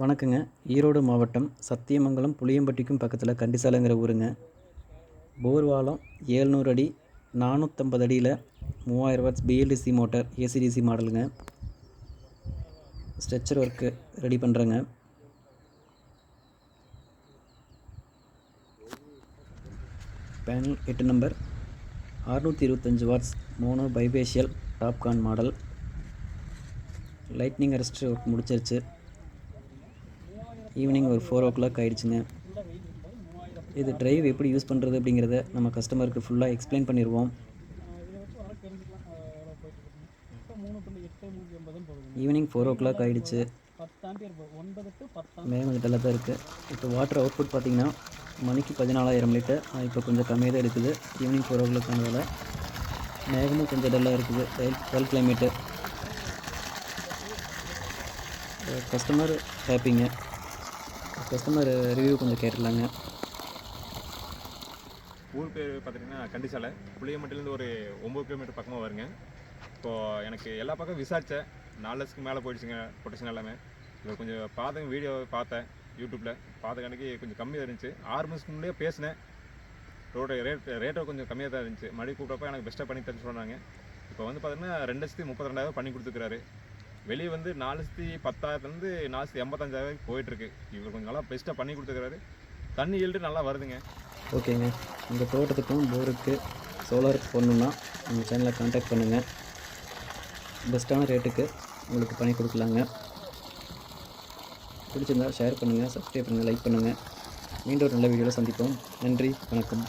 வணக்கங்க. ஈரோடு மாவட்டம் சத்தியமங்கலம் புளியம்பட்டிக்கும் பக்கத்தில் கண்டிசாலைங்கிற ஊருங்க. போர்வாலம் 700 அடி 450 அடியில் 3000 வாட்ஸ் பிஎல்டிசி மோட்டார் ஏசிடிசி மாடலுங்க. ஸ்ட்ரெச்சர் ஒர்க்கு ரெடி பண்ணுறேங்க. Panel 8 number 625 watts mono bifacial Topcon model. Lightning arrester work முடிச்சிருச்சு. ஈவினிங் ஒரு 4 o'clock ஆகிடுச்சுங்க. இது டிரைவ் எப்படி யூஸ் பண்ணுறது அப்படிங்கிறத நம்ம கஸ்டமருக்கு ஃபுல்லாக எக்ஸ்பிளைன் பண்ணிடுவோம். ஈவினிங் 4 o'clock ஆகிடுச்சு. மேகம் டல்லாக தான் இருக்குது. இப்போ வாட்டர் அவுட்புட் பார்த்திங்கன்னா மணிக்கு 14,000 லிட்டர். இப்போ கொஞ்சம் கம்மியாக தான் எடுக்குது. ஈவினிங் 4 o'clock ஆனதால் மேகமும் கொஞ்சம் டல்லாக இருக்குது. Dull climate. கஸ்டமர் ஹாப்பிங்க. கஸ்டமர் ரிவ்யூ கொஞ்சம் கேட்டுடலாங்க. ஊர் பேர் பார்த்திங்கன்னா கண்டிசாலை. புளியம்பட்டிலேருந்து ஒரு 9 கிலோமீட்டர் பக்கமாக வருங்க. இப்போது எனக்கு எல்லா பக்கம் விசாரித்தேன். 4 லட்சத்துக்கு மேலே போயிடுச்சுங்க கொட்டேஷன் எல்லாமே. இப்போ கொஞ்சம் பார்த்தேன், வீடியோ பார்த்தேன் யூடியூப்பில். பார்த்த கணக்கு கொஞ்சம் கம்மியாக இருந்துச்சு. 6 மாதத்துக்கு முன்னாடியே பேசினேன். ரேட்டை கொஞ்சம் கம்மியாக தான் இருந்துச்சு. மறுபடியும் கூப்பிட்டப்ப எனக்கு பெஸ்ட்டாக பண்ணி தரேன்னு சொன்னாங்க. இப்போ வந்து பார்த்திங்கன்னா 2,32,000 பண்ணி கொடுத்துருக்காரு. வெளியே வந்து 4,10,000 4,85,000 போயிட்டுருக்கு. இவர் கொஞ்சம் நல்லா பெஸ்ட்டாக பண்ணி கொடுத்துருக்காரு. தண்ணி ஈல்டு நல்லா வருதுங்க. ஓகேங்க. உங்கள் தோட்டத்துக்கும் போருக்கு சோலாருக்கு போடணுன்னா உங்கள் சேனலை கான்டாக்ட் பண்ணுங்கள். பெஸ்ட்டான ரேட்டுக்கு உங்களுக்கு பண்ணி கொடுக்கலாங்க. பிடிச்சிருந்தால் ஷேர் பண்ணுங்கள், சப்ஸ்கிரைப் பண்ணுங்கள், லைக் பண்ணுங்கள். மீண்டும் ஒரு நல்ல வீடியோவில் சந்திப்போம். நன்றி, வணக்கம்.